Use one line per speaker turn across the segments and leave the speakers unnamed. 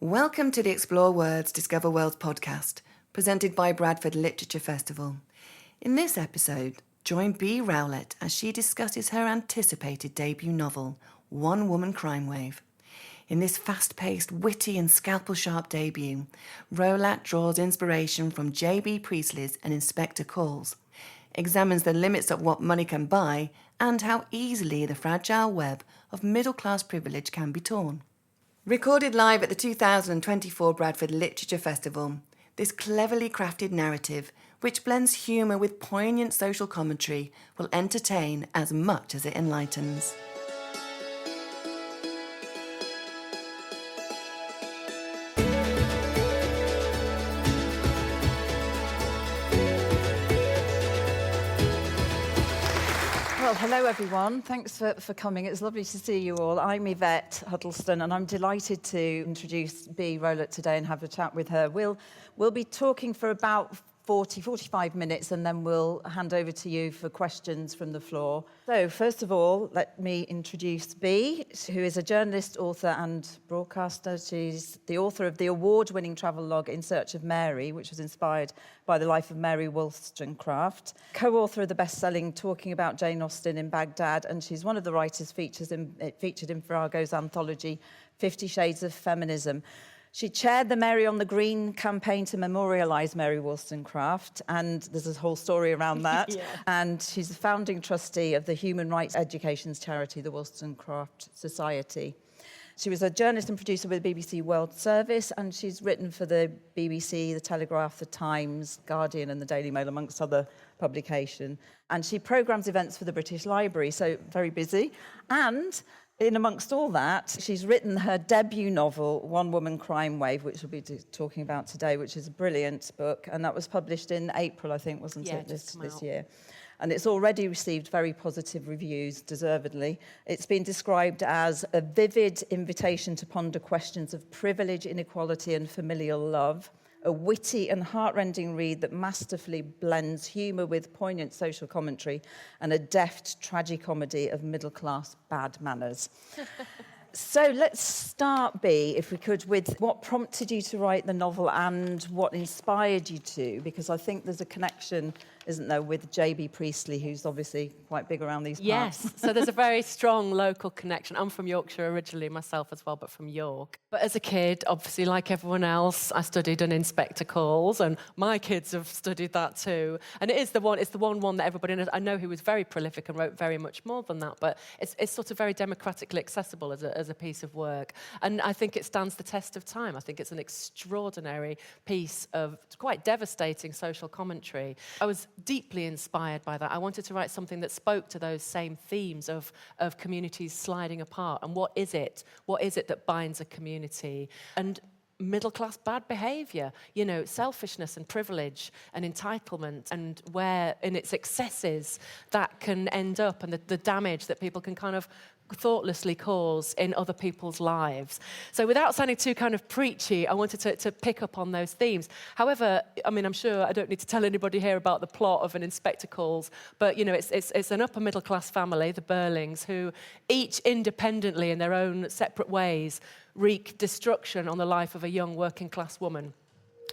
Welcome to the Explore Words, Discover Worlds podcast, presented by Bradford Literature Festival. In this episode, join Bee Rowlatt as she discusses her anticipated debut novel, One Woman Crime Wave. In this fast-paced, witty and scalpel-sharp debut, Rowlatt draws inspiration from J.B. Priestley's An Inspector Calls, examines the limits of what money can buy and how easily the fragile web of middle-class privilege can be torn. Recorded live at the 2024 Bradford Literature Festival, this cleverly crafted narrative, which blends humour with poignant social commentary, will entertain as much as it enlightens.
Well, hello everyone. Thanks for coming. It's lovely to see you all. I'm Yvette Huddleston and I'm delighted to introduce Bee Rowlatt today and have a chat with her. We'll be talking for about 45 minutes and then we'll hand over to you for questions from the floor. So first of all, let me introduce Bee, who is a journalist, author and broadcaster. She's the author of the award-winning travel log In Search of Mary, which was inspired by the life of Mary Wollstonecraft, co-author of the best-selling Talking About Jane Austen in Baghdad, and she's one of the writers featured in Farrago's anthology 50 Shades of Feminism. She chaired the Mary on the Green campaign to memorialise Mary Wollstonecraft, and there's a whole story around that. Yeah. And she's the founding trustee of the human rights education charity, the Wollstonecraft Society. She was a journalist and producer with BBC World Service, and she's written for the BBC, The Telegraph, The Times, Guardian and the Daily Mail, amongst other publications. And she programmes events for the British Library, so very busy. And in amongst all that, she's written her debut novel, One Woman Crime Wave, which we'll be talking about today, which is a brilliant book. And that was published in April, I think, wasn't it, this year? And it's already received very positive reviews, deservedly. It's been described as a vivid invitation to ponder questions of privilege, inequality and familial love, a witty and heartrending read that masterfully blends humour with poignant social commentary, and a deft tragicomedy of middle-class bad manners. So let's start, Bee, if we could, with what prompted you to write the novel and what inspired you to, because I think there's a connection, isn't there, with J.B. Priestley, who's obviously quite big around these parts.
Yes, so there's a very strong local connection. I'm from Yorkshire originally myself as well, but from York. But as a kid, obviously, like everyone else, I studied An Inspector Calls, and my kids have studied that too. And it's the one that everybody knows. I know he was very prolific and wrote very much more than that, but it's sort of very democratically accessible as a piece of work. And I think it stands the test of time. I think it's an extraordinary piece of quite devastating social commentary. I was deeply inspired by that. I wanted to write something that spoke to those same themes of communities sliding apart. And what is it? What is it that binds a community? And middle-class bad behaviour, selfishness and privilege and entitlement, and where in its excesses that can end up, and the damage that people can kind of thoughtlessly cause in other people's lives. So without sounding too kind of preachy, I wanted to pick up on those themes. However, I mean, I'm sure I don't need to tell anybody here about the plot of An Inspector Calls, but, it's an upper middle class family, the Burlings, who each independently in their own separate ways wreak destruction on the life of a young working class woman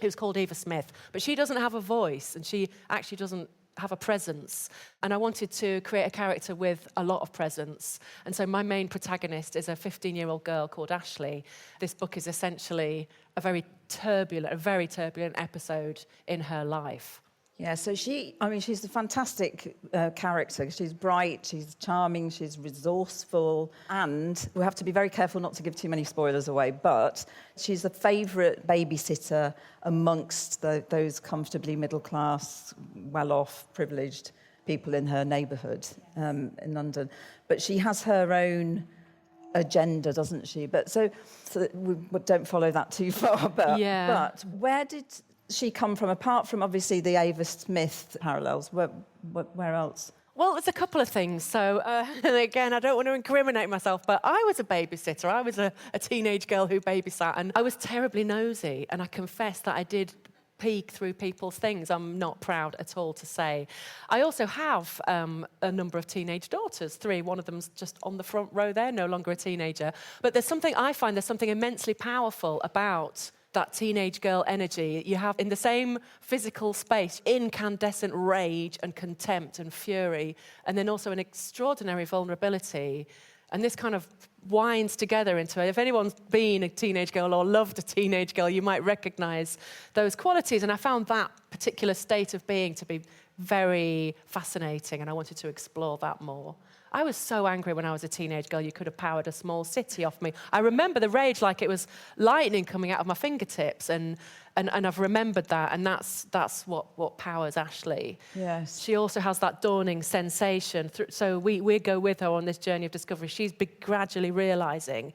who's called Eva Smith. But she doesn't have a voice, and she actually doesn't have a presence. And I wanted to create a character with a lot of presence. And so my main protagonist is a 15-year-old girl called Ashleigh. This book is essentially a very turbulent episode in her life.
Yeah, so she's a fantastic character. She's bright, she's charming, she's resourceful, and we have to be very careful not to give too many spoilers away, but she's a favourite babysitter amongst those comfortably middle-class, well-off, privileged people in her neighbourhood in London. But she has her own agenda, doesn't she? But so we don't follow that too far, but where did she come from, apart from obviously the Ava Smith parallels? Where else?
Well, there's a couple of things. So, and again, I don't want to incriminate myself, but I was a babysitter. I was a teenage girl who babysat, and I was terribly nosy. And I confess that I did peek through people's things. I'm not proud at all to say. I also have a number of teenage daughters, 3. One of them's just on the front row there, no longer a teenager. But there's something immensely powerful about that teenage girl energy you have in the same physical space, incandescent rage and contempt and fury, and then also an extraordinary vulnerability. And this kind of winds together into it. If anyone's been a teenage girl or loved a teenage girl, you might recognise those qualities. And I found that particular state of being to be very fascinating, and I wanted to explore that more. I was so angry when I was a teenage girl, you could have powered a small city off me. I remember the rage like it was lightning coming out of my fingertips, and I've remembered that, and that's what powers Ashleigh.
Yes.
She also has that dawning sensation. So we go with her on this journey of discovery. She's gradually realising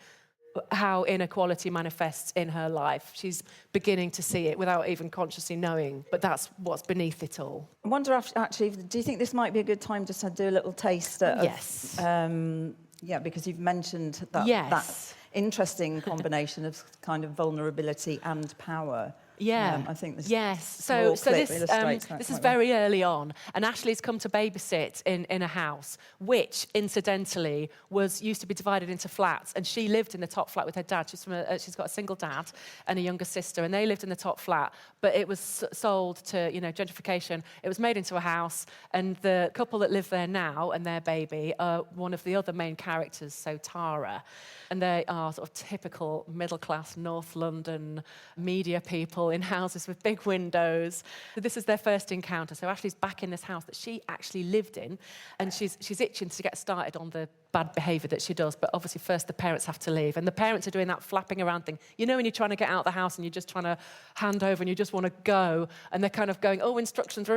how inequality manifests in her life. She's beginning to see it without even consciously knowing, but that's what's beneath it all.
I wonder, actually, do you think this might be a good time just to do a little taste of...
Yes.
Yeah, because you've mentioned that,
Yes.
that interesting combination of kind of vulnerability and power.
Yeah.
I think this
yes.
small
So
clip
this
illustrates that
this is
quite well.
very early on, and Ashleigh's come to babysit in a house, which incidentally used to be divided into flats, and she lived in the top flat with her dad. She's got a single dad and a younger sister, and they lived in the top flat. But it was sold to gentrification. It was made into a house, and the couple that live there now and their baby are one of the other main characters. So Tara. And they are sort of typical middle-class North London media people in houses with big windows. So this is their first encounter. So Ashleigh's back in this house that she actually lived in, and she's itching to get started on the bad behaviour that she does. But obviously first the parents have to leave, and the parents are doing that flapping around thing. You know when you're trying to get out of the house and you're just trying to hand over and you just want to go, and they're kind of going, oh, instructions.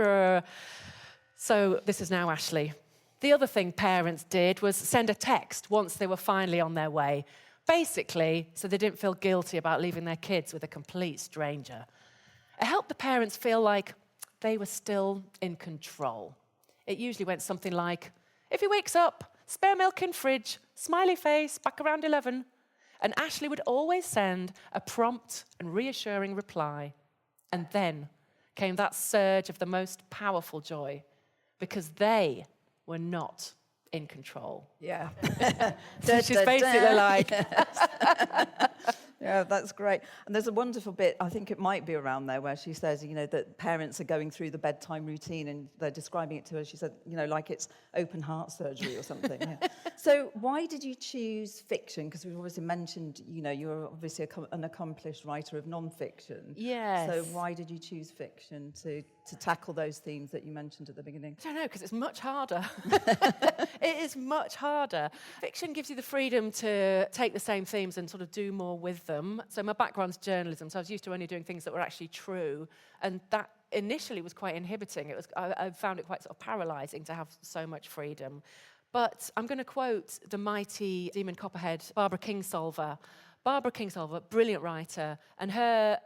So this is now Ashleigh. The other thing parents did was send a text once they were finally on their way, basically so they didn't feel guilty about leaving their kids with a complete stranger. It helped the parents feel like they were still in control. It usually went something like, if he wakes up, spare milk in fridge, smiley face, back around 11. And Ashleigh would always send a prompt and reassuring reply. And then came that surge of the most powerful joy, because they were not in control.
Yeah.
So she's basically like...
Yeah, that's great. And there's a wonderful bit, I think it might be around there, where she says, that parents are going through the bedtime routine and they're describing it to her. She said, like it's open heart surgery or something. Yeah. So why did you choose fiction? Because we've obviously mentioned, you're obviously an accomplished writer of non-fiction.
Yes.
So why did you choose fiction to tackle those themes that you mentioned at the beginning?
I don't know, because it's much harder. It is much harder. Fiction gives you the freedom to take the same themes and sort of do more with them. So my background's journalism, so I was used to only doing things that were actually true, and that initially was quite inhibiting. I found it quite sort of paralysing to have so much freedom. But I'm going to quote the mighty Demon Copperhead, Barbara Kingsolver. Barbara Kingsolver, brilliant writer, and her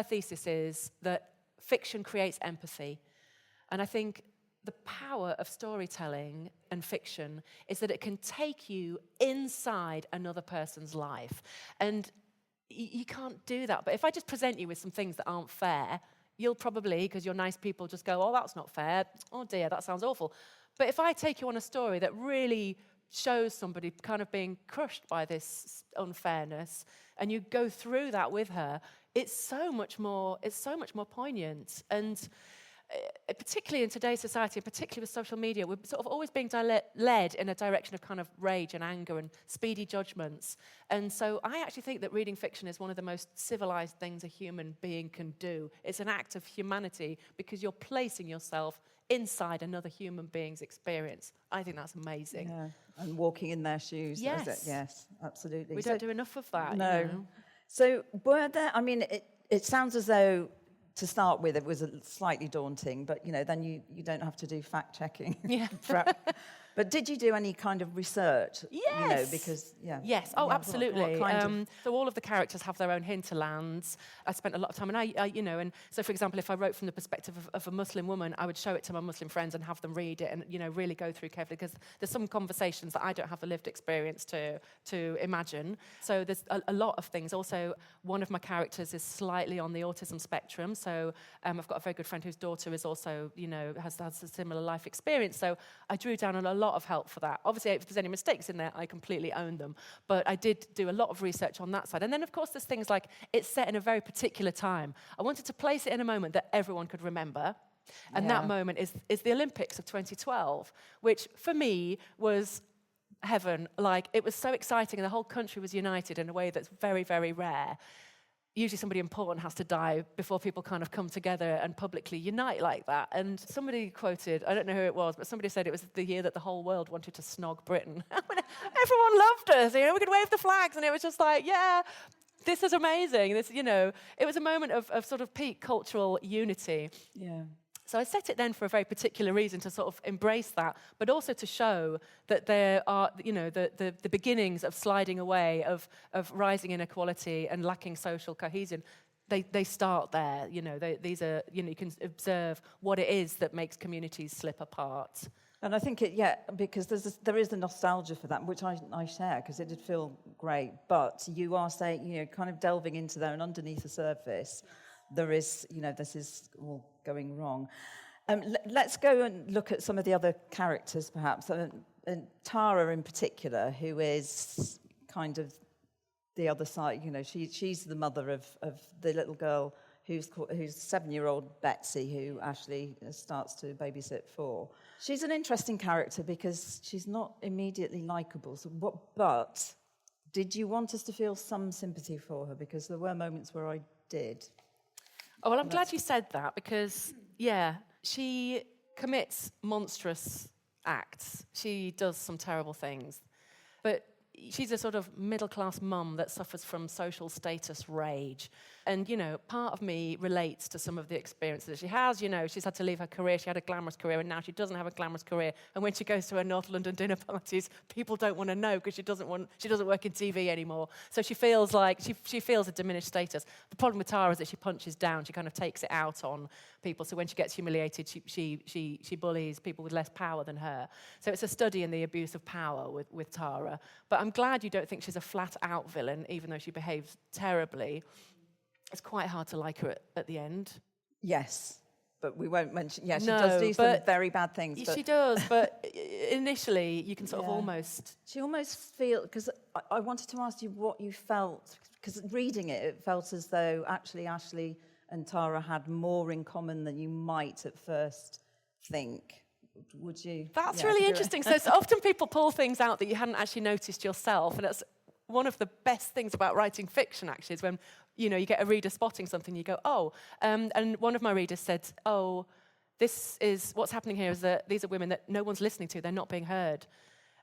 thesis is that fiction creates empathy. And I think the power of storytelling and fiction is that it can take you inside another person's life. And you can't do that. But if I just present you with some things that aren't fair, you'll probably, because you're nice people, just go, oh, that's not fair. Oh, dear, that sounds awful. But if I take you on a story that really shows somebody kind of being crushed by this unfairness, and you go through that with her, it's so much more poignant. And particularly in today's society, and particularly with social media, we're sort of always being led in a direction of kind of rage and anger and speedy judgments. And so I actually think that reading fiction is one of the most civilized things a human being can do. It's an act of humanity because you're placing yourself inside another human being's experience. I think that's amazing.
Yeah, and walking in their shoes.
Yes.
Is it? Yes, absolutely.
We don't do enough of that.
No. So were there, it sounds as though, to start with, it was slightly daunting, but then you don't have to do fact checking.
Yeah.
But did you do any kind of research?
Yes.
You know, because, yeah.
Yes. Oh,
Yeah,
absolutely.
What kind of...
So all of the characters have their own hinterlands. I spent a lot of time, and I, you know, and so for example, if I wrote from the perspective of a Muslim woman, I would show it to my Muslim friends and have them read it, and you know, really go through carefully, because there's some conversations that I don't have the lived experience to imagine. So there's a lot of things. Also, one of my characters is slightly on the autism spectrum. So I've got a very good friend whose daughter is also, you know, has a similar life experience. So I drew down on a lot of help for that. Obviously, if there's any mistakes in there, I completely own them. But I did do a lot of research on that side. And then, of course, there's things like it's set in a very particular time. I wanted to place it in a moment that everyone could remember. And that moment is the Olympics of 2012, which for me was heaven. Like, it was so exciting, and the whole country was united in a way that's very, very rare. Usually somebody important has to die before people kind of come together and publicly unite like that. And somebody quoted, I don't know who it was, but somebody said it was the year that the whole world wanted to snog Britain. Everyone loved us, you know, we could wave the flags, and it was just like, yeah, this is amazing. This, you know, it was a moment of sort of peak cultural unity.
Yeah.
So I set it then for a very particular reason, to sort of embrace that, but also to show that there are, you know, the beginnings of sliding away, of rising inequality and lacking social cohesion. They start there, you know. These are, you know, you can observe what it is that makes communities slip apart.
And I think because there is a nostalgia for that, which I share, because it did feel great. But you are saying, you know, kind of delving into there, and underneath the surface, there is, you know, this is all going wrong. Let's go and look at some of the other characters, perhaps. And Tara in particular, who is kind of the other side. You know, she's the mother of the little girl who's 7-year-old Betsy, who Ashleigh starts to babysit for. She's an interesting character because she's not immediately likeable. But did you want us to feel some sympathy for her? Because there were moments where I did.
Oh, well, I'm glad you said that, because, yeah, she commits monstrous acts. She does some terrible things. But she's a sort of middle-class mum that suffers from social status rage. And, you know, part of me relates to some of the experiences that she has. You know, she's had to leave her career. She had a glamorous career, and now she doesn't have a glamorous career. And when she goes to her North London dinner parties, people don't want to know, because she doesn't work in TV anymore. So she feels like she feels a diminished status. The problem with Tara is that she punches down. She kind of takes it out on people. So when she gets humiliated, she bullies people with less power than her. So it's a study in the abuse of power with Tara. But I'm glad you don't think she's a flat-out villain, even though she behaves terribly. It's quite hard to like her at the end.
Yes, but we won't mention... Yeah, she
No,
does do some very bad things. But
she does, but initially you can sort of almost...
She almost feel... Because I wanted to ask you what you felt, because reading it felt as though actually Ashleigh and Tara had more in common than you might at first think. Would you?
That's really interesting. So often people pull things out that you hadn't actually noticed yourself, and that's one of the best things about writing fiction, actually, is when, you know, you get a reader spotting something, you go, oh, and one of my readers said, oh, this is, what's happening here is that these are women that no one's listening to, they're not being heard.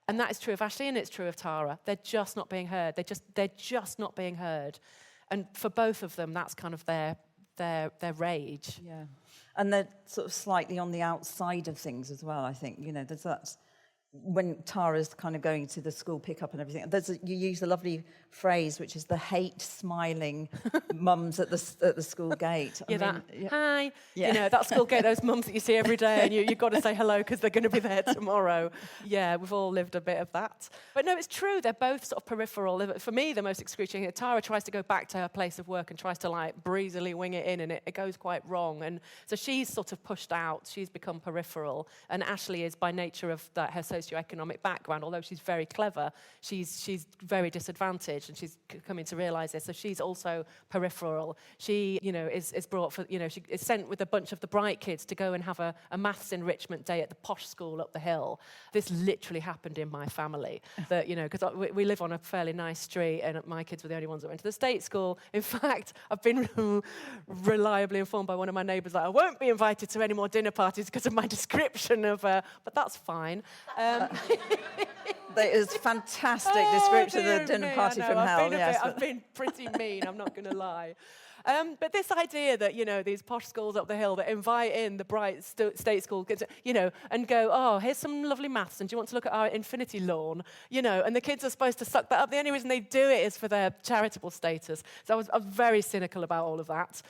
And that is true of Ashleigh, and it's true of Tara. They're just not being heard. They're just not being heard. And for both of them, that's kind of their rage.
Yeah. And they're sort of slightly on the outside of things as well, I think. You know, there's that... When Tara's kind of going to the school pickup and everything, you use a lovely phrase, which is the hate smiling mums at the school gate.
Hi. Yeah. You know, that school gate, those mums that you see every day, and you've got to say hello because they're going to be there tomorrow. Yeah, we've all lived a bit of that. But no, it's true. They're both sort of peripheral. For me, the most excruciating, Tara tries to go back to her place of work and tries to like breezily wing it in, and it goes quite wrong. And so she's sort of pushed out. She's become peripheral. And Ashleigh is, by nature of that, her socioeconomic background, although she's very clever, she's very disadvantaged, and she's coming to realise this. So she's also peripheral. She, you know, is brought for, you know, she is sent with a bunch of the bright kids to go and have a maths enrichment day at the posh school up the hill. This literally happened in my family. That, you know, because we live on a fairly nice street, and my kids were the only ones that went to the state school. In fact, I've been reliably informed by one of my neighbours that I won't be invited to any more dinner parties because of my description of, but that's fine.
That is fantastic description of the dinner
me,
party
I
from
know,
hell. Yes,
I've been pretty mean, I'm not going to lie. But this idea that, these posh schools up the hill that invite in the bright state school kids, and go, oh, here's some lovely maths, and do you want to look at our infinity lawn? And the kids are supposed to suck that up. The only reason they do it is for their charitable status. So I was very cynical about all of that.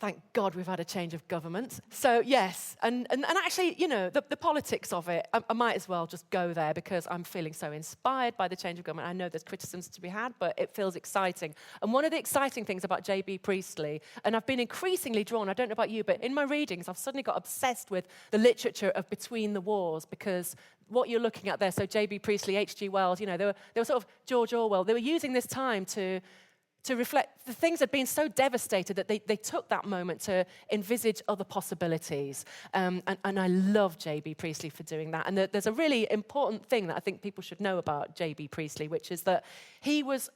Thank God we've had a change of government. So, yes, and actually, the politics of it, I might as well just go there because I'm feeling so inspired by the change of government. I know there's criticisms to be had, but it feels exciting. And one of the exciting things about J.B. Priestley, and I've been increasingly drawn, I don't know about you, but in my readings, I've suddenly got obsessed with the literature of between the wars because what you're looking at there, so J.B. Priestley, H.G. Wells, they were sort of George Orwell, they were using this time to reflect, the things had been so devastated that they took that moment to envisage other possibilities. And I love J.B. Priestley for doing that. And there's a really important thing that I think people should know about J.B. Priestley, which is that he was,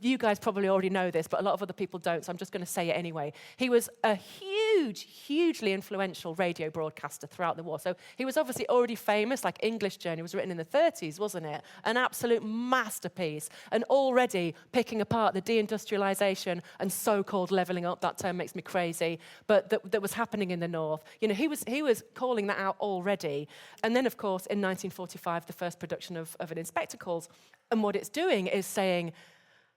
you guys probably already know this, but a lot of other people don't, so I'm just going to say it anyway. He was a hugely influential radio broadcaster throughout the war. So he was obviously already famous, like English Journey was written in the 30s, wasn't it? An absolute masterpiece. And already picking apart the deindustrialization and so-called levelling up, that term makes me crazy, but that was happening in the North. He was calling that out already. And then, of course, in 1945, the first production of an Inspector Calls. And what it's doing is saying,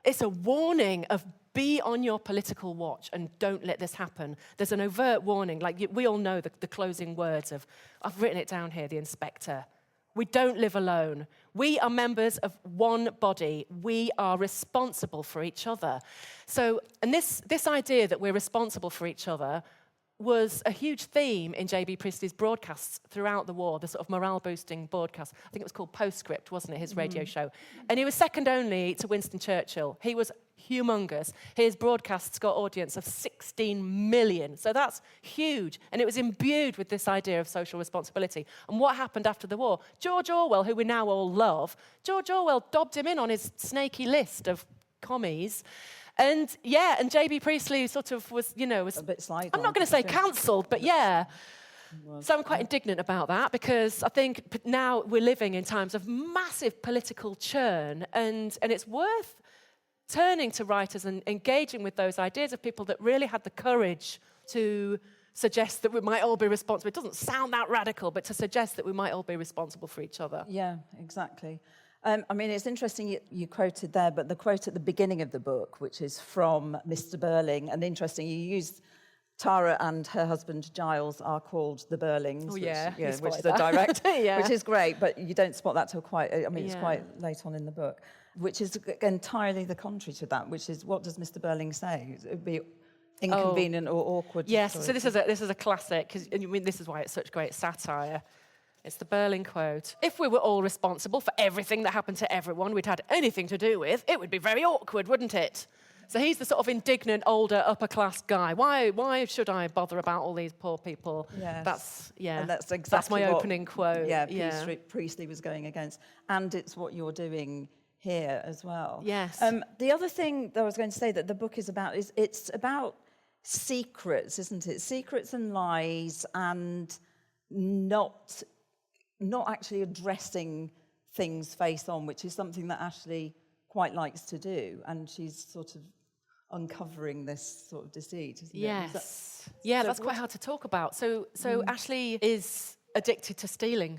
it's a warning of be on your political watch and don't let this happen. There's an overt warning, like we all know the closing words of, I've written it down here, the inspector. We don't live alone. We are members of one body. We are responsible for each other. So, and this idea that we're responsible for each other was a huge theme in J.B. Priestley's broadcasts throughout the war, the sort of morale-boosting broadcast. I think it was called Postscript, wasn't it, his radio show? And he was second only to Winston Churchill. He was humongous. His broadcasts got an audience of 16 million. So that's huge. And it was imbued with this idea of social responsibility. And what happened after the war? George Orwell, who we now all love, George Orwell dobbed him in on his snaky list of commies. And J.B. Priestley sort of was, was
a bit slide.
I'm not going to say cancelled, but yeah. So I'm quite indignant about that because I think now we're living in times of massive political churn, and it's worth turning to writers and engaging with those ideas of people that really had the courage to suggest that we might all be responsible. It doesn't sound that radical, but to suggest that we might all be responsible for each other.
Yeah, exactly. It's interesting you quoted there, but the quote at the beginning of the book, which is from Mr. Burling, and interesting, you used Tara and her husband Giles are called the Burlings, which is the direct, which is great, but you don't spot that till quite, it's quite late on in the book, which is entirely the contrary to that, which is, what does Mr. Burling say? It would be inconvenient or awkward.
Yes, so this is a classic, because this is why it's such great satire. It's the Burling quote. If we were all responsible for everything that happened to everyone we'd had anything to do with, it would be very awkward, wouldn't it? So he's the sort of indignant, older, upper-class guy. Why should I bother about all these poor people?
Yes.
And
that's exactly
that's my opening quote.
Priestley was going against. And it's what you're doing here as well.
Yes.
The other thing that I was going to say that the book is about is it's about secrets, isn't it? Secrets and lies, and not actually addressing things face on, which is something that Ashleigh quite likes to do, and she's sort of uncovering this sort of deceit, isn't it?
Yes. That's quite hard to talk about. So Ashleigh is addicted to stealing.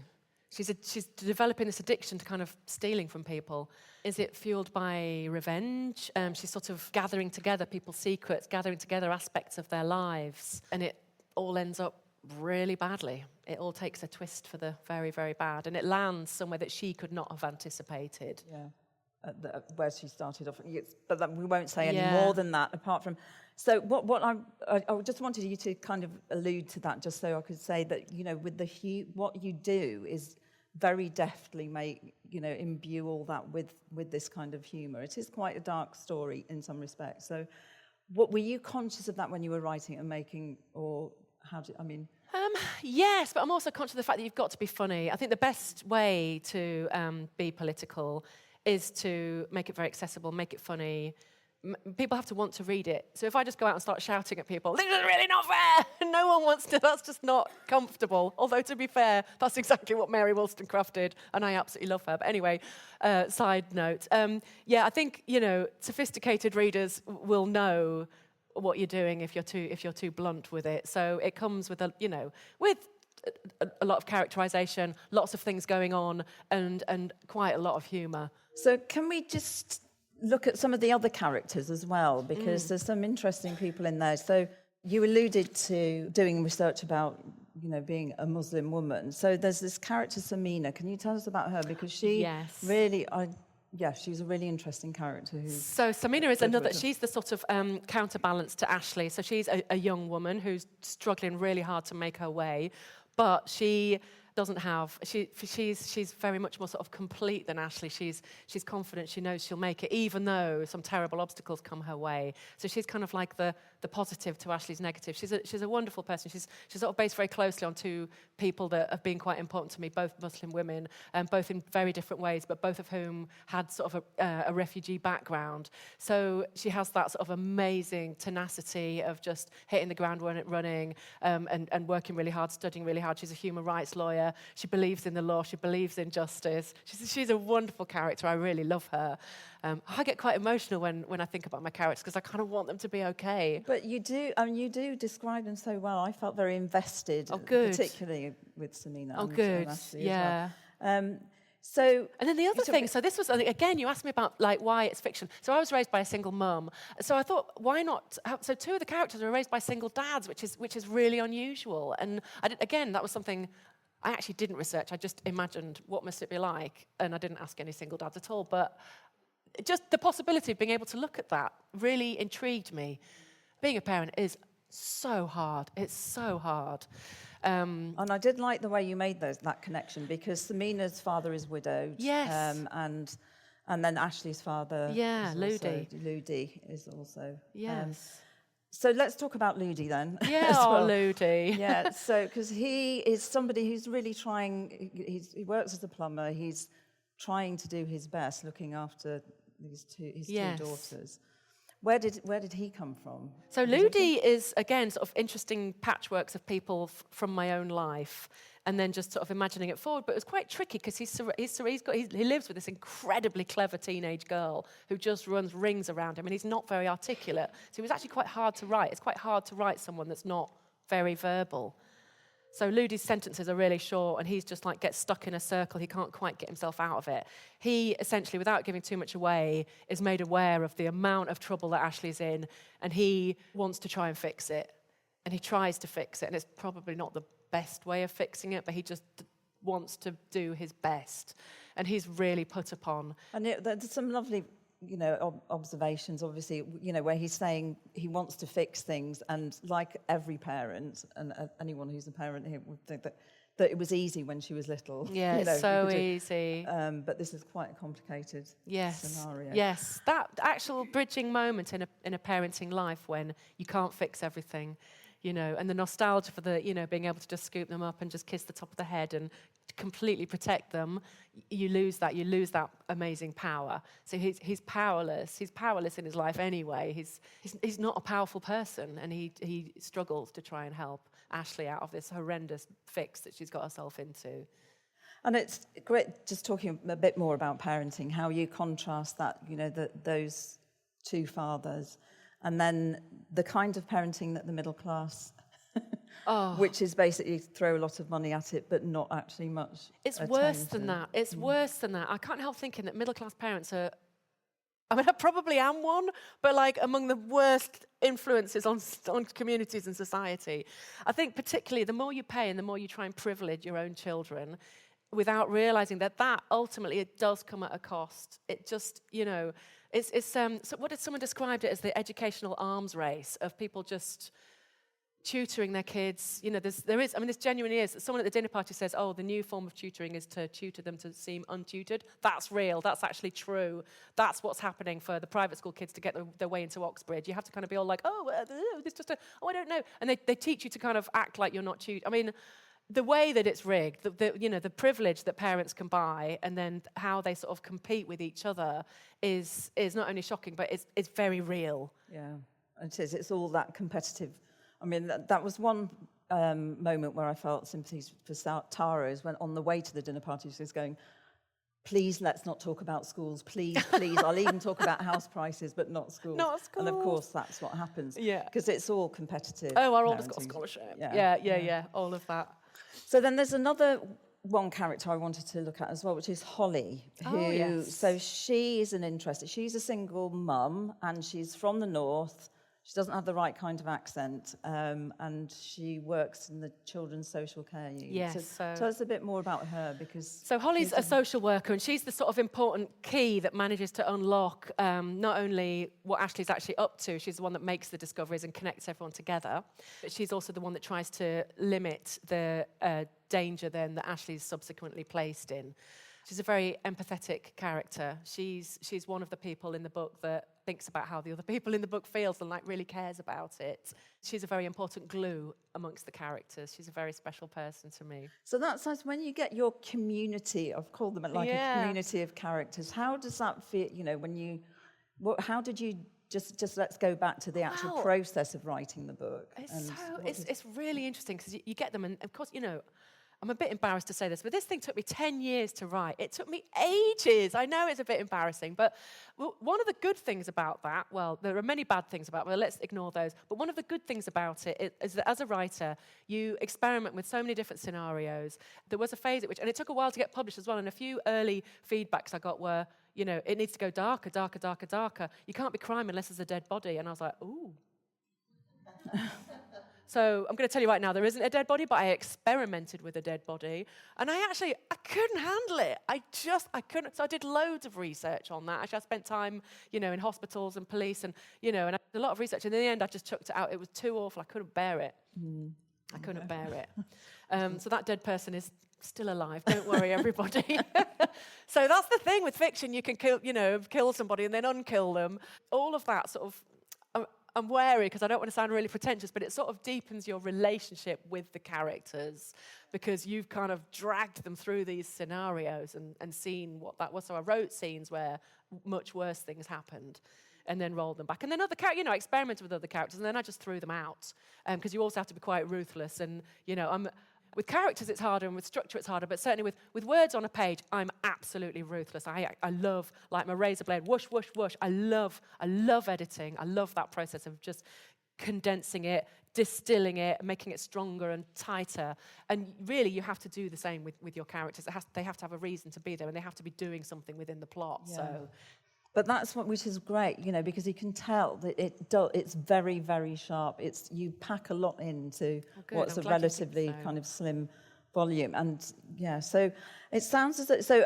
She's developing this addiction to kind of stealing from people. Is it fueled by revenge? She's sort of gathering together people's secrets, gathering together aspects of their lives, and it all ends up really badly. It all takes a twist for the very, very bad, and it lands somewhere that she could not have anticipated.
Yeah, where she started off. But we won't say any more than that, apart from... So what I just wanted you to kind of allude to that, just so I could say that, with what you do is very deftly imbue all that with this kind of humour. It is quite a dark story in some respects. So were you conscious of that when you were writing and making, or how did,
Yes, but I'm also conscious of the fact that you've got to be funny. I think the best way to be political is to make it very accessible, make it funny, people have to want to read it. So if I just go out and start shouting at people, this is really not fair, no one wants to, that's just not comfortable. Although, to be fair, that's exactly what Mary Wollstonecraft did, and I absolutely love her. But anyway, side note. I think, sophisticated readers will know what you're doing if you're too blunt with it. So it comes with a lot of characterization, lots of things going on, and quite a lot of humour.
So can we just look at some of the other characters as well, because there's some interesting people in there. So you alluded to doing research about, being a Muslim woman. So there's this character, Samina. Can you tell us about her? Because she really, she's a really interesting character.
So Samina is another, she's the sort of counterbalance to Ashleigh. So she's a young woman who's struggling really hard to make her way, but she doesn't have, she's very much more sort of complete than Ashleigh. She's confident, she knows she'll make it, even though some terrible obstacles come her way. So she's kind of like the positive to Ashleigh's negative. She's a wonderful person. She's sort of based very closely on two people that have been quite important to me, both Muslim women, both in very different ways, but both of whom had sort of a refugee background. So she has that sort of amazing tenacity of just hitting the ground running, and working really hard, studying really hard. She's a human rights lawyer. She believes in the law. She believes in justice. She's a wonderful character. I really love her. I get quite emotional when I think about my characters because I kind of want them to be okay.
But you do describe them so well. I felt very invested, particularly with Samina.
Oh, good. Yeah.
Well.
And then the other thing, so this was, again, you asked me about like why it's fiction. So I was raised by a single mum. So I thought, why not? So two of the characters were raised by single dads, which is really unusual. And that was something I actually didn't research. I just imagined what must it be like. And I didn't ask any single dads at all. But just the possibility of being able to look at that really intrigued me. Being a parent is so hard. It's so hard.
And I did like the way you made that connection, because Samina's father is widowed.
Yes.
And then Ashleigh's father.
Yeah, Ludi.
Ludi is also.
Yes.
So let's talk about Ludi then.
Yeah, Ludi.
Yeah, so because he is somebody who's really trying. He works as a plumber. He's trying to do his best, looking after his two daughters. Where did he come from?
So Ludi is, again, sort of interesting patchworks of people from my own life, and then just sort of imagining it forward. But it was quite tricky because he lives with this incredibly clever teenage girl who just runs rings around him, and he's not very articulate. So it was actually quite hard to write. It's quite hard to write someone that's not very verbal. So Ludi's sentences are really short, and he's just like gets stuck in a circle. He can't quite get himself out of it. He essentially, without giving too much away, is made aware of the amount of trouble that Ashleigh's in, and he wants to try and fix it. And he tries to fix it, and it's probably not the best way of fixing it, but he just wants to do his best. And he's really put upon.
And there's some lovely observations, obviously, where he's saying he wants to fix things, and like every parent, and anyone who's a parent here would think that it was easy when she was little.
Yeah, it's so easy.
But this is quite a complicated scenario.
Yes, that actual bridging moment in a parenting life when you can't fix everything, and the nostalgia for being able to just scoop them up and just kiss the top of the head and completely protect them, you lose that amazing power. So he's powerless. He's powerless in his life anyway. He's not a powerful person, and he struggles to try and help Ashleigh out of this horrendous fix that she's got herself into.
And it's great just talking a bit more about parenting, how you contrast that, those two fathers, and then the kind of parenting that the middle class which is basically throw a lot of money at it, but not actually much.
It's worse than that. It's worse than that. I can't help thinking that middle-class parents are, I probably am one, but like among the worst influences on communities and society. I think particularly the more you pay and the more you try and privilege your own children without realising that ultimately it does come at a cost. It just, so what did someone describe it as? The educational arms race of people just tutoring their kids. This genuinely is. Someone at the dinner party says, the new form of tutoring is to tutor them to seem untutored. That's real. That's actually true. That's what's happening for the private school kids to get their way into Oxbridge. You have to kind of be all like, this just I don't know. And they teach you to kind of act like you're not tutored. the way that it's rigged, the privilege that parents can buy, and then how they sort of compete with each other is not only shocking, but it's very real.
Yeah, it is. It's all that competitive. I mean, that was one moment where I felt sympathy for Tara, is when on the way to the dinner party she was going, please, let's not talk about schools. Please, please. I'll even talk about house prices, but not schools.
Not schools.
And of course, that's what happens.
Yeah.
Because it's all competitive.
Oh, our oldest got a scholarship. Yeah, all of that.
So then there's another one character I wanted to look at as well, which is Holly. So she is she's a single mum, and she's from the north. She doesn't have the right kind of accent, and she works in the children's social care unit.
Yes.
So tell us a bit more about her, because...
So Holly's a social worker, and she's the sort of important key that manages to unlock not only what Ashleigh's actually up to, she's the one that makes the discoveries and connects everyone together, but she's also the one that tries to limit the danger then that Ashleigh's subsequently placed in. She's a very empathetic character. She's one of the people in the book that thinks about how the other people in the book feels and really cares about it. She's a very important glue amongst the characters. She's a very special person to me.
So that's nice. When you get your community, I've called them a community of characters, how does that feel, how did you just let's go back to the actual process of writing the book.
It's really interesting because you get them, and of course, I'm a bit embarrassed to say this, but this thing took me 10 years to write. It took me ages. I know it's a bit embarrassing, but one of the good things about that, well, there are many bad things about it, but let's ignore those. But one of the good things about it is that as a writer, you experiment with so many different scenarios. There was a phase at which, and it took a while to get published as well, and a few early feedbacks I got were, it needs to go darker, darker, darker, darker. You can't be crime unless there's a dead body. And I was like, ooh. So I'm going to tell you right now, there isn't a dead body, but I experimented with a dead body. And I couldn't handle it. I couldn't. So I did loads of research on that. Actually, I spent time, in hospitals and police and I did a lot of research. And in the end, I just chucked it out. It was too awful. I couldn't bear it. I couldn't bear it. So that dead person is still alive. Don't worry, everybody. So that's the thing with fiction. You can kill somebody and then unkill them. All of that sort of... I'm wary because I don't want to sound really pretentious, but it sort of deepens your relationship with the characters because you've kind of dragged them through these scenarios and seen what that was. So I wrote scenes where much worse things happened and then rolled them back. And then I experimented with other characters and then I just threw them out because you also have to be quite ruthless. And, with characters it's harder and with structure it's harder, but certainly with words on a page, I'm absolutely ruthless. I love, like my razor blade, whoosh, whoosh, whoosh. I love editing. I love that process of just condensing it, distilling it, making it stronger and tighter. And really you have to do the same with your characters. They have to have a reason to be there and they have to be doing something within the plot. Yeah. So.
But that's which is great, because you can tell that it's very, very sharp. You pack a lot into what's a relatively kind of slim volume. And so it sounds as though,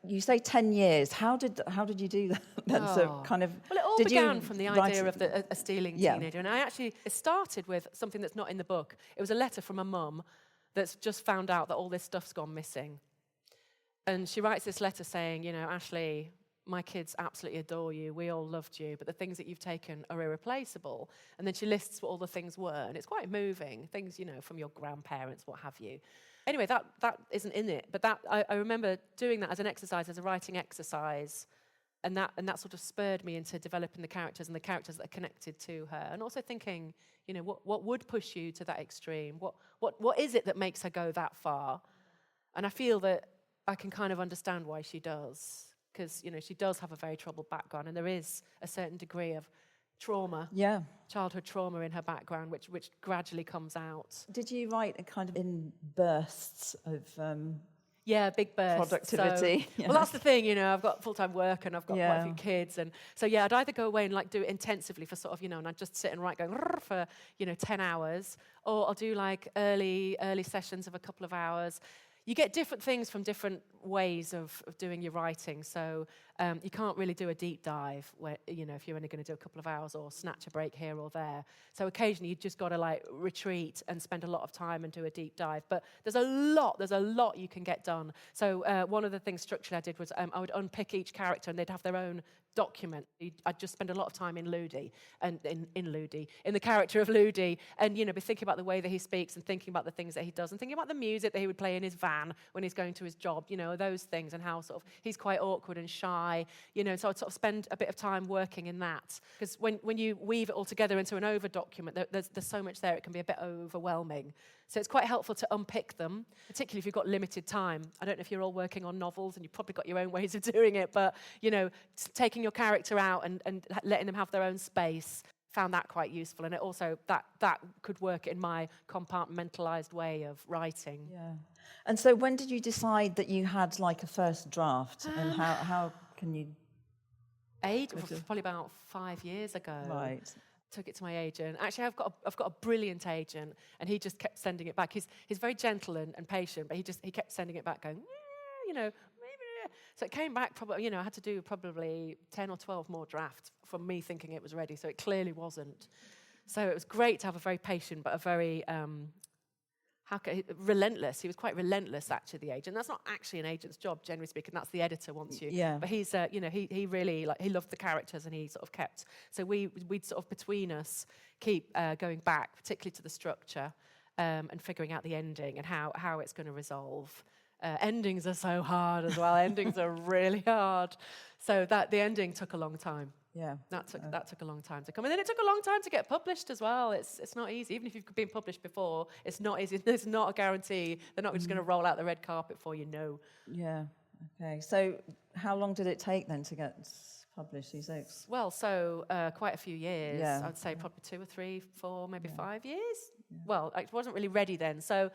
you say 10 years. How did you do that?
Well, it all began from the idea of a stealing teenager. And it started with something that's not in the book. It was a letter from a mum that's just found out that all this stuff's gone missing. And she writes this letter saying, Ashleigh, my kids absolutely adore you. We all loved you, but the things that you've taken are irreplaceable. And then she lists what all the things were, and it's quite moving. Things, from your grandparents, what have you. Anyway, that isn't in it, but I remember doing that as an exercise, as a writing exercise, and that sort of spurred me into developing the characters and the characters that are connected to her, and also thinking, what would push you to that extreme? What is it that makes her go that far? And I feel that I can kind of understand why she does. Because, she does have a very troubled background and there is a certain degree of trauma, childhood trauma in her background, which gradually comes out.
Did you write a kind of in bursts of
big bursts.
Productivity.
So, well, that's the thing, I've got full-time work and I've got quite a few kids. And so, I'd either go away and do it intensively for sort of, and I'd just sit and write going for, 10 hours, or I'll do early sessions of a couple of hours. You get different things from different ways of doing your writing. So you can't really do a deep dive where, if you're only going to do a couple of hours or snatch a break here or there. So occasionally you've just got to retreat and spend a lot of time and do a deep dive. But there's a lot you can get done. So one of the things structurally I did was I would unpick each character and they'd have their own document. I'd just spend a lot of time in Ludi, and in the character of Ludi, and be thinking about the way that he speaks and thinking about the things that he does and thinking about the music that he would play in his van when he's going to his job, those things, and how sort of he's quite awkward and shy, so I'd sort of spend a bit of time working in that, because when you weave it all together into an over document, there's so much there, it can be a bit overwhelming. So it's quite helpful to unpick them, particularly if you've got limited time. I don't know if you're all working on novels and you've probably got your own ways of doing it, but, taking your character out and letting them have their own space, found that quite useful. And it also, that could work in my compartmentalised way of writing.
Yeah. And so when did you decide that you had like a first draft, and how can you...
Probably about 5 years ago.
Right.
Took it to my agent. Actually, I've got a brilliant agent, and he just kept sending it back. He's very gentle and patient, but he kept sending it back, going, maybe. So it came back probably, I had to do probably 10 or 12 more drafts from me thinking it was ready. So it clearly wasn't. So it was great to have a very patient, but a very relentless. He was quite relentless, actually, the agent. That's not actually an agent's job, generally speaking. That's the editor wants you.
Yeah.
But he's, he really, he loved the characters, and he sort of kept. So we'd sort of between us keep going back, particularly to the structure, and figuring out the ending and how it's going to resolve. Endings are so hard as well. Endings are really hard. So the ending took a long time.
Yeah.
That took a long time to come. And then it took a long time to get published as well. It's not easy. Even if you've been published before, it's not easy. There's not a guarantee. They're not just going to roll out the red carpet for you, no.
Yeah. Okay. So how long did it take then to get published, these books?
Well, so quite a few years.
Yeah.
I'd say probably 2 or 3, 4, maybe 5 years. Yeah. Well, I wasn't really ready then. So,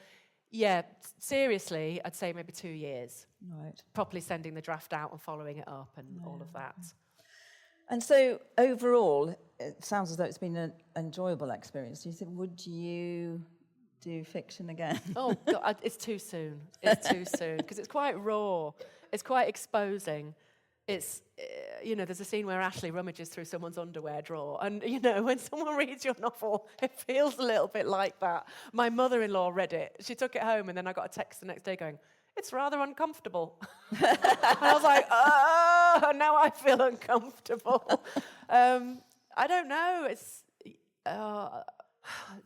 yeah, seriously, I'd say maybe 2 years.
Right.
Properly sending the draft out and following it up and all of that.
And so overall, it sounds as though it's been an enjoyable experience. Do you think, would you do fiction again?
Oh, God, it's too soon. It's too soon, because it's quite raw. It's quite exposing. It's, there's a scene where Ashleigh rummages through someone's underwear drawer. And, when someone reads your novel, it feels a little bit like that. My mother-in-law read it. She took it home, and then I got a text the next day going, "It's rather uncomfortable." And I was like, oh, now I feel uncomfortable. I don't know.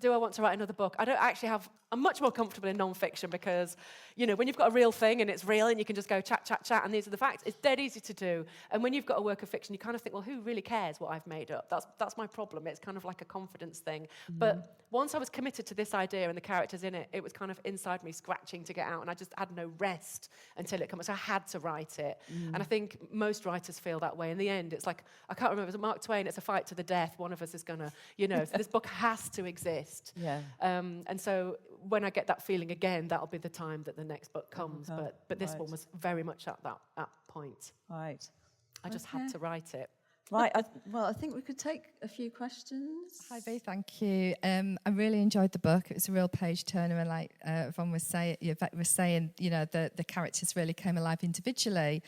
Do I want to write another book? I don't actually have... I'm much more comfortable in non-fiction because, when you've got a real thing and it's real and you can just go chat, chat, chat, and these are the facts, it's dead easy to do. And when you've got a work of fiction, you kind of think, well, who really cares what I've made up? That's my problem. It's kind of like a confidence thing. Mm-hmm. But once I was committed to this idea and the characters in it, it was kind of inside me scratching to get out, and I just had no rest until it comes. So I had to write it. Mm. And I think most writers feel that way. In the end, it's like, I can't remember, was it Mark Twain? It's a fight to the death. One of us is going to, so this book has to exist.
Yeah.
And so when I get that feeling again, that'll be the time that the next book comes.
Okay.
But this one was very much at that point.
Right.
I just had to write it.
Right. I think we could take a few questions.
Hi, Bee. Thank you. I really enjoyed the book. It was a real page turner, and like Yvonne was saying, the characters really came alive individually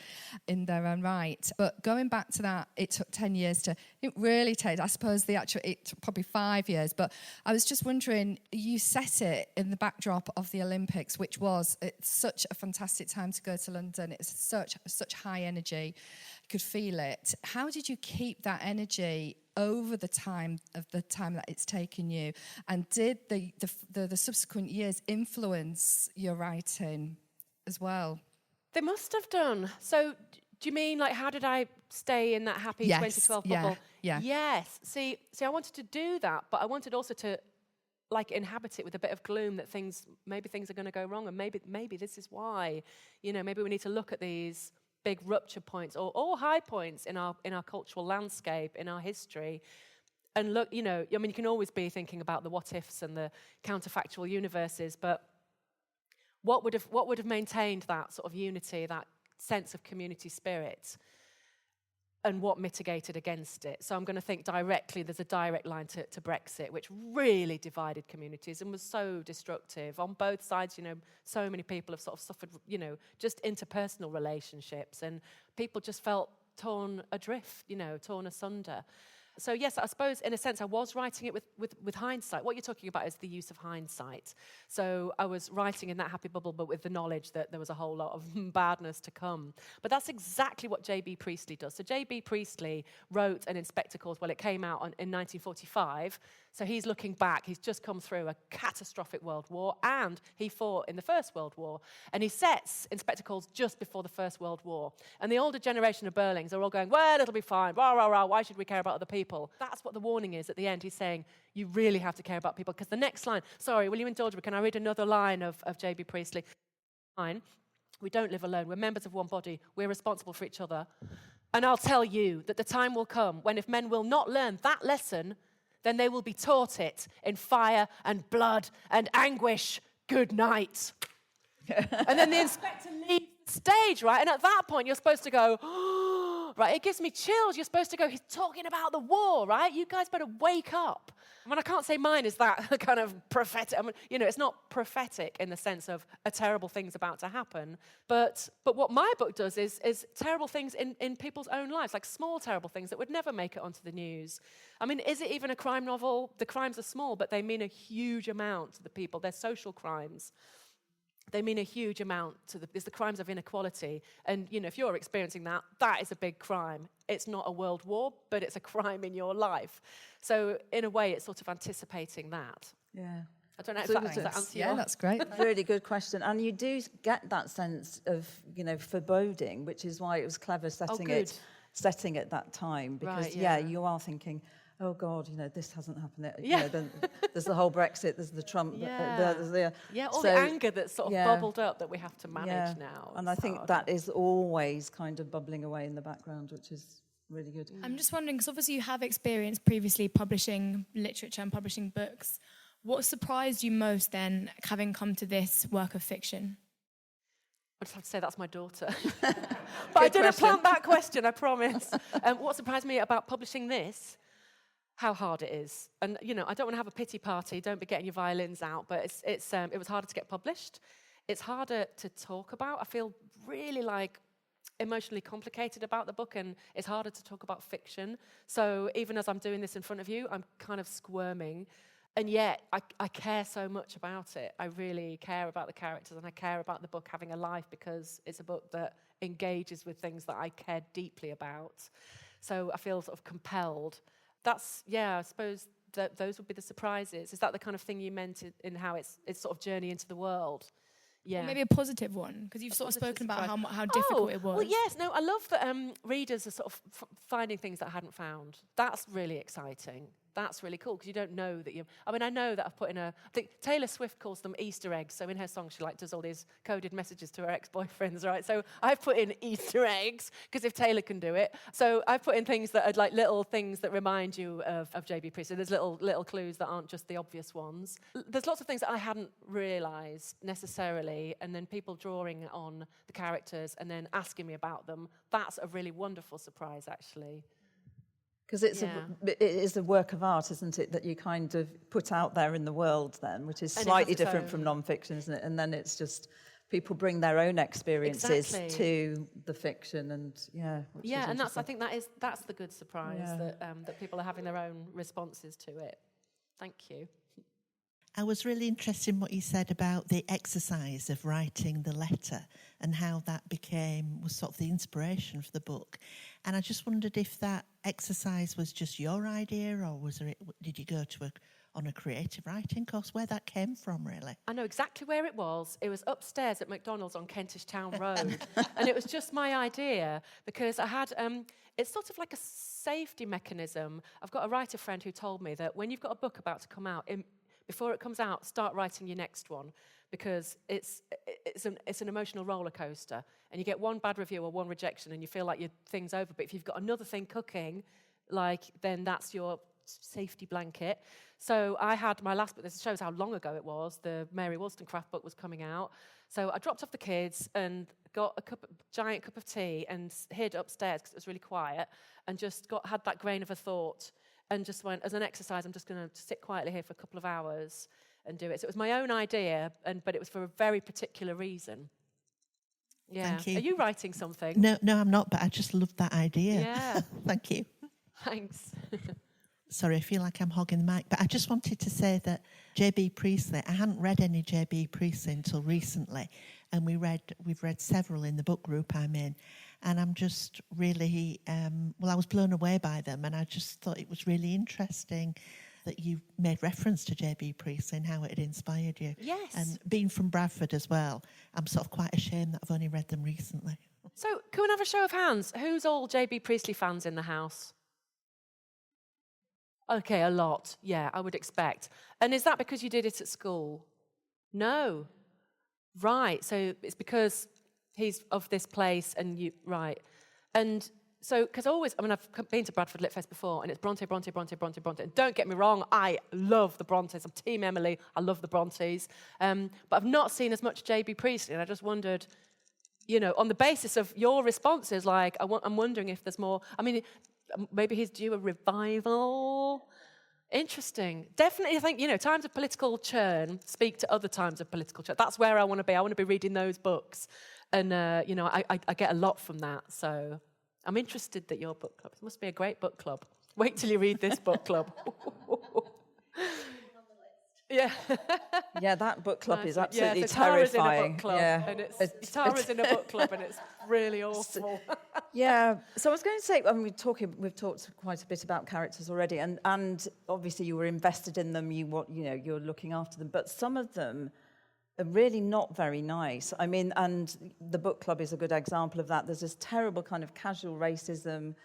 in their own right. But going back to that, it took 10 years to. It really takes. I suppose it took probably 5 years. But I was just wondering, you set it in the backdrop of the Olympics, which it's such a fantastic time to go to London. It's such high energy. You could feel it. How did you keep that energy over the time that it's taken you? And did the subsequent years influence your writing as well?
They must have done. So do you mean, like, how did I stay in that happy 2012 bubble?
Yeah.
Yes. See, I wanted to do that, but I wanted also to, like, inhabit it with a bit of gloom that maybe things are going to go wrong, and maybe this is why. Maybe we need to look at these big rupture points or high points in our cultural landscape, in our history, and look, you can always be thinking about the what ifs and the counterfactual universes, but what would have maintained that sort of unity, that sense of community spirit, and what mitigated against it? So I'm going to think directly. There's a direct line to Brexit, which really divided communities and was so destructive on both sides. So many people have sort of suffered, just interpersonal relationships, and people just felt torn adrift, torn asunder. So yes, I suppose in a sense I was writing it with hindsight. What you're talking about is the use of hindsight. So I was writing in that happy bubble, but with the knowledge that there was a whole lot of badness to come. But that's exactly what J.B. Priestley does. So J.B. Priestley wrote an In Spectacles, well, it came out in 1945. So he's looking back. He's just come through a catastrophic World War, and he fought in the First World War. And he sets In Spectacles just before the First World War. And the older generation of Burlings are all going, well, it'll be fine. Rah, rah, rah. Why should we care about other people? That's what the warning is at the end. He's saying, you really have to care about people. Because the next line, sorry, will you indulge me? Can I read another line of J.B. Priestley? Line, we don't live alone. We're members of one body. We're responsible for each other. And I'll tell you that the time will come when if men will not learn that lesson, then they will be taught it in fire and blood and anguish. Good night. And then the inspector leaves the stage, right? And at that point, you're supposed to go, oh, right? It gives me chills. You're supposed to go, he's talking about the war, right? You guys better wake up. I mean, I can't say mine is that kind of prophetic. I mean, it's not prophetic in the sense of a terrible thing's about to happen. But what my book does is terrible things in people's own lives, like small terrible things that would never make it onto the news. I mean, is it even a crime novel? The crimes are small, but they mean a huge amount to the people. They're social crimes. They mean a huge amount to it's the crimes of inequality. And, if you're experiencing that, that is a big crime. It's not a world war, but it's a crime in your life. So, in a way, it's sort of anticipating that.
Yeah.
I don't know if that answers
Yeah, that's great.
Really good question. And you do get that sense of, foreboding, which is why it was clever setting it that time. Because,
right,
you are thinking, oh, God, this hasn't happened. Then there's the whole Brexit, there's the Trump. There's the
anger that's sort of bubbled up that we have to manage now.
And I think that is always kind of bubbling away in the background, which is really good.
I'm just wondering, because obviously you have experience previously publishing literature and publishing books. What surprised you most then, having come to this work of fiction?
I just have to say that's my daughter. But I didn't plant that question, I promise. What surprised me about publishing this? How hard it is. And, I don't want to have a pity party, don't be getting your violins out, but it was harder to get published. It's harder to talk about. I feel really emotionally complicated about the book, and it's harder to talk about fiction. So even as I'm doing this in front of you, I'm kind of squirming. And yet, I care so much about it. I really care about the characters, and I care about the book having a life because it's a book that engages with things that I care deeply about. So I feel sort of compelled. That's, I suppose that those would be the surprises. Is that the kind of thing you meant in how it's sort of journey into the world? Yeah.
Or maybe a positive one, because you've sort of spoken about how difficult it was.
Well, yes. No, I love that readers are sort of finding things that I hadn't found. That's really exciting. That's really cool, because you don't know that I know that I've put in I think Taylor Swift calls them Easter eggs. So in her song, she does all these coded messages to her ex-boyfriends, right? So I've put in Easter eggs, because if Taylor can do it. So I've put in things that are like little things that remind you of J.B. Priestley. There's little clues that aren't just the obvious ones. There's lots of things that I hadn't realised necessarily, and then people drawing on the characters and then asking me about them. That's a really wonderful surprise, actually.
Because it is a work of art, isn't it, that you kind of put out there in the world then, which is slightly different from non-fiction, isn't it? And then it's just people bring their own experiences to the fiction, and
and I think that's the good surprise that people are having their own responses to it. Thank you.
I was really interested in what you said about the exercise of writing the letter and how that was sort of the inspiration for the book. And I just wondered if that exercise was just your idea, or did you go on a creative writing course, where that came from, really?
I know exactly where it was. It was upstairs at McDonald's on Kentish Town Road. And it was just my idea, because I had... it's sort of like a safety mechanism. I've got a writer friend who told me that when you've got a book about to come out, before it comes out, start writing your next one, because it's an emotional roller coaster, and you get one bad review or one rejection, and you feel like your thing's over. But if you've got another thing cooking, then that's your safety blanket. So I had my last book. This shows how long ago it was. The Mary Wollstonecraft book was coming out. So I dropped off the kids and got a giant cup of tea and hid upstairs because it was really quiet, and just had that grain of a thought. And just went, as an exercise, I'm just going to sit quietly here for a couple of hours and do it. So it was my own idea, but it was for a very particular reason. Yeah.
Thank you.
Are you writing something?
No, I'm not, but I just love that idea.
Yeah.
Thank you.
Thanks.
Sorry, I feel like I'm hogging the mic, but I just wanted to say that J.B. Priestley, I hadn't read any J.B. Priestley until recently, and we've read several in the book group I'm in, and I'm just really, I was blown away by them, and I just thought it was really interesting that you made reference to J.B. Priestley and how it had inspired you.
Yes.
And being from Bradford as well, I'm sort of quite ashamed that I've only read them recently.
So, can we have a show of hands? Who's all J.B. Priestley fans in the house? Okay, a lot. Yeah, I would expect. And is that because you did it at school? No. Right, so it's because he's of this place and you... Right. And so, because I've been to Bradford Lit Fest before, and it's Bronte. And don't get me wrong, I love the Brontes. I'm Team Emily. I love the Brontes. But I've not seen as much J.B. Priestley, and I just wondered, on the basis of your responses, like, I'm wondering if there's more... I mean... Maybe he's due a revival. Interesting. Definitely, I think, times of political churn speak to other times of political churn. That's where I want to be. I want to be reading those books. And, I get a lot from that. So I'm interested that your book club, it must be a great book club. Wait till you read this book club. Yeah.
Yeah, that book club is absolutely
so Tara's
terrifying.
in a book club,
yeah.
and Tara's in a book club, and it's really awful.
Yeah. So I was going to say, we've talked quite a bit about characters already, and obviously you were invested in them. You're looking after them, but some of them are really not very nice. I mean, and the book club is a good example of that. There's this terrible kind of casual racism,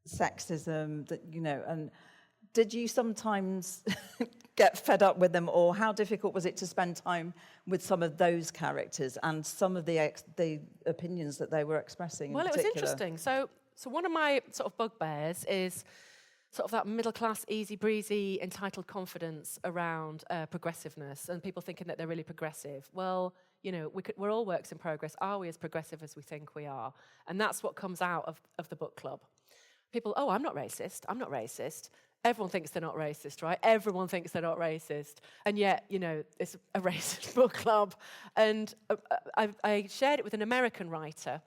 sexism that and. Did you sometimes get fed up with them, or how difficult was it to spend time with some of those characters and some of the opinions that they were expressing?
Well, it was interesting. So one of my sort of bugbears is sort of that middle-class, easy-breezy, entitled confidence around progressiveness and people thinking that they're really progressive. Well, we're all works in progress. Are we as progressive as we think we are? And that's what comes out of the book club. People, I'm not racist. Everyone thinks they're not racist, right? Everyone thinks they're not racist. And yet, it's a racist book club. And I shared it with an American writer,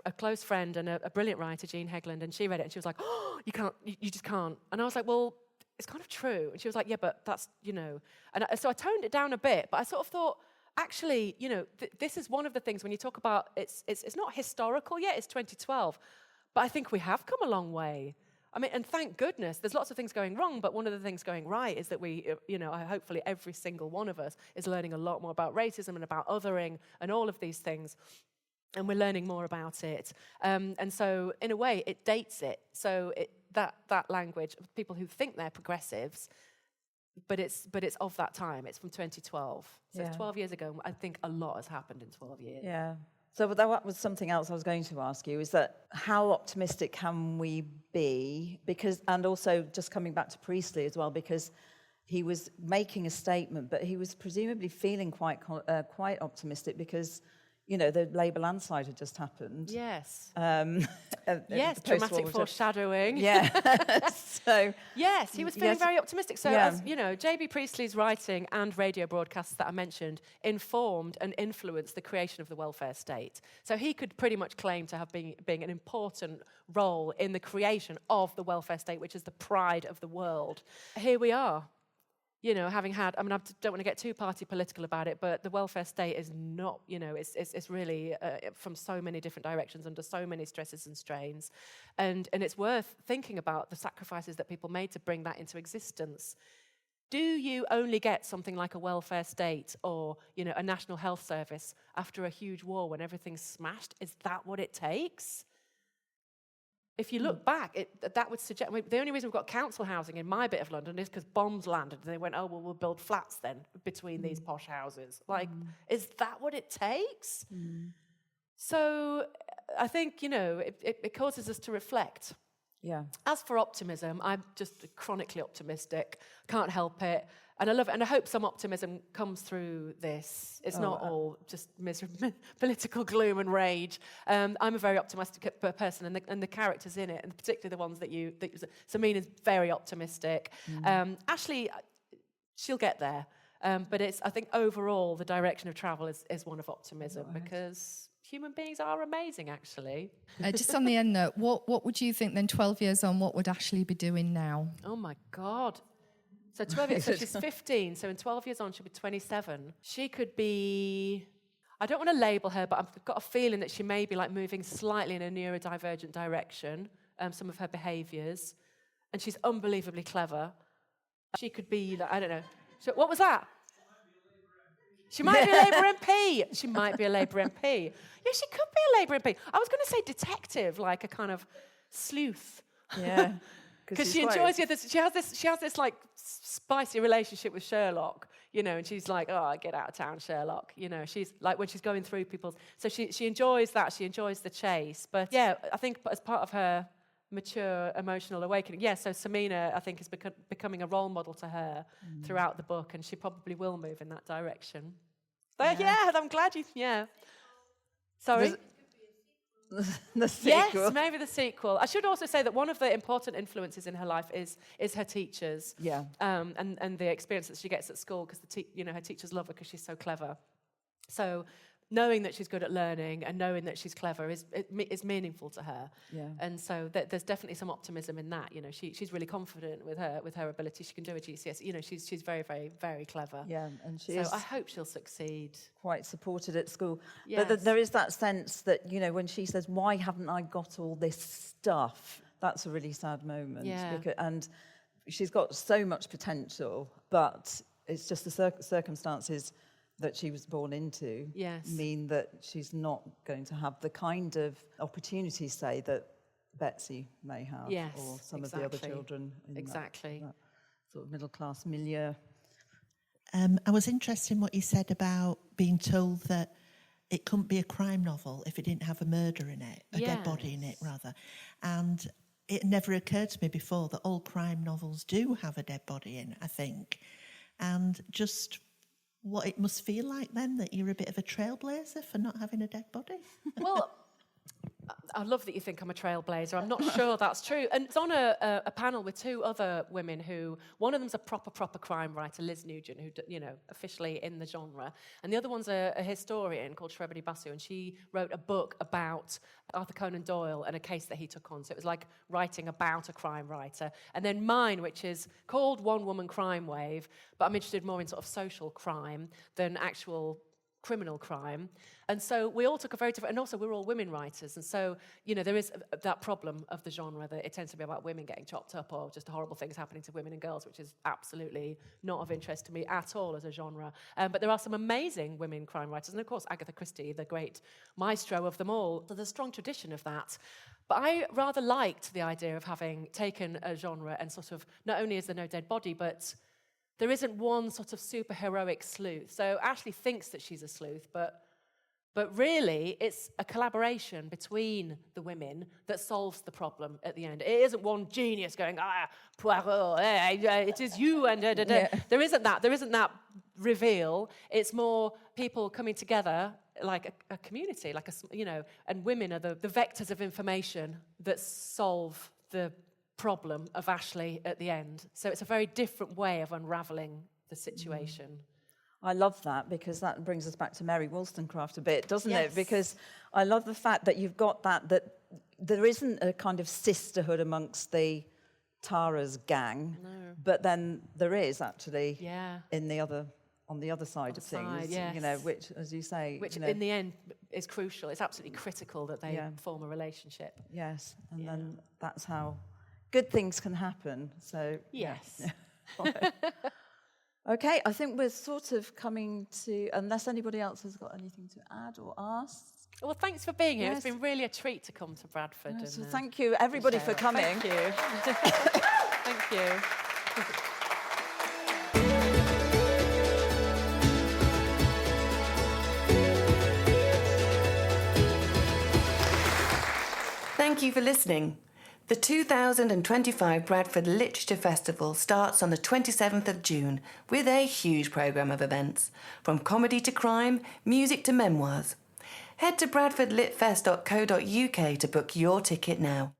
a close friend and a brilliant writer, Jean Hegland, and she read it and she was like, you just can't. And I was like, well, it's kind of true. And she was like, yeah, but that's, And so I toned it down a bit, but I sort of thought, actually, this is one of the things when you talk about, it's not historical yet, it's 2012, but I think we have come a long way. I mean, and thank goodness, there's lots of things going wrong, but one of the things going right is that we, hopefully every single one of us is learning a lot more about racism and about othering and all of these things, and we're learning more about it. And so, in a way, it dates it. So that language, people who think they're progressives, but it's of that time. It's from 2012. So it's 12 years ago, and I think a lot has happened in 12 years.
Yeah. So that was something else I was going to ask you, is that how optimistic can we be? And also just coming back to Priestley as well, because he was making a statement, but he was presumably feeling quite optimistic because, the Labour landslide had just happened.
Yes.
Yes,
dramatic foreshadowing.
Yeah. So
yes, he was feeling very optimistic. So, as J.B. Priestley's writing and radio broadcasts that I mentioned informed and influenced the creation of the welfare state. So he could pretty much claim to have been an important role in the creation of the welfare state, which is the pride of the world. Here we are. Having had, I don't want to get too party political about it, but the welfare state is not, it's really from so many different directions, under so many stresses and strains. And it's worth thinking about the sacrifices that people made to bring that into existence. Do you only get something like a welfare state or, a national health service after a huge war when everything's smashed? Is that what it takes? If you look back, that would suggest... the only reason we've got council housing in my bit of London is because bombs landed and they went, we'll build flats then between these posh houses. Is that what it takes? So I think, it causes us to reflect.
Yeah.
As for optimism, I'm just chronically optimistic. Can't help it. And I love it. And I hope some optimism comes through this. It's not all just miserable, political gloom and rage. I'm a very optimistic person, and the characters in it, and particularly the ones that Samina's very optimistic. Ashleigh, she'll get there. But I think overall, the direction of travel is one of optimism because human beings are amazing, actually.
Just on the end note, what would you think then, 12 years on, what would Ashleigh be doing now?
Oh, my God. So 12 years, so she's 15, so in 12 years on, she'll be 27. She could be... I don't want to label her, but I've got a feeling that she may be like moving slightly in a neurodivergent direction, some of her behaviours. And she's unbelievably clever. She could be, like, I don't know. So, what was that? She might be a Labour MP. She might be a Labour MP. Yeah, she could be a Labour MP. I was going to say detective, like a kind of sleuth.
Yeah.
Because she enjoys she has this like spicy relationship with Sherlock, you know, and she's like, oh, get out of town, Sherlock. You know, she's like when she's going through people's... So she enjoys that. She enjoys the chase. But yeah, I think as part of her mature emotional awakening, yeah, so Samina, I think, is becoming a role model to her throughout the book, and she probably will move in that direction. But yeah I'm glad you... Yeah. Sorry?
The sequel.
Yes, maybe the sequel. I should also say that one of the important influences in her life is her teachers.
Yeah.
And the experience that she gets at school, because her teachers love her because she's so clever. So knowing that she's good at learning and knowing that she's clever is meaningful to her.
Yeah.
And so there's definitely some optimism in that. You know, she's really confident with her ability. She can do a GCSE. You know, she's very, very, very clever.
Yeah, and she
so
is
I hope she'll succeed.
quite supported at school.
Yes.
But there is that sense that, you know, when she says, why haven't I got all this stuff? That's a really sad moment.
Yeah.
And she's got so much potential, but it's just the circumstances that she was born into mean that she's not going to have the kind of opportunities, say, that Betsy may have, or some of the other children in that sort of middle-class milieu.
I was interested in what you said about being told that it couldn't be a crime novel if it didn't have a murder in it, a dead body in it, rather. And it never occurred to me before that all crime novels do have a dead body in, I think. And just... what it must feel like then, that you're a bit of a trailblazer for not having a dead body?
Well, I love that you think I'm a trailblazer. I'm not sure that's true. And it's on a panel with two other women who, one of them's a proper crime writer, Liz Nugent, who, you know, officially in the genre. And the other one's a historian called Shrevedy Basu, and she wrote a book about Arthur Conan Doyle and a case that he took on. So it was like writing about a crime writer. And then mine, which is called One Woman Crime Wave, but I'm interested more in sort of social crime than actual criminal crime. And so we all took a very different... And also, we're all women writers. And so, you know, there is that problem of the genre that it tends to be about women getting chopped up or just horrible things happening to women and girls, which is absolutely not of interest to me at all as a genre. But there are some amazing women crime writers. And, of course, Agatha Christie, the great maestro of them all. So there's a strong tradition of that. But I rather liked the idea of having taken a genre and sort of... Not only is there no dead body, but... there isn't one sort of super heroic sleuth. So Ashleigh thinks that she's a sleuth, but really it's a collaboration between the women that solves the problem at the end. It isn't one genius going, Poirot, it is you, and da, da, da.
Yeah.
There isn't that reveal. It's more people coming together like a community, like and women are the vectors of information that solve the problem of Ashleigh at the end. So it's a very different way of unravelling the situation.
I love that, because that brings us back to Mary Wollstonecraft a bit, doesn't
Yes.
it? Because I love the fact that you've got that there isn't a kind of sisterhood amongst the Tara's gang, but then there is actually on the other side of things,
yes.
you know, which, as you say...
Which,
you know,
in the end, is crucial. It's absolutely critical that they form a relationship.
Yes, and then that's how good things can happen. So
Yes.
Okay, I think we're sort of coming to, unless anybody else has got anything to add or ask.
Well, thanks for being here.
Yes.
It's been really a treat to come to Bradford.
No, so
and,
thank you, everybody, for coming.
Thank you. Thank you.
Thank you for listening. The 2025 Bradford Literature Festival starts on the 27th of June with a huge programme of events, from comedy to crime, music to memoirs. Head to bradfordlitfest.co.uk to book your ticket now.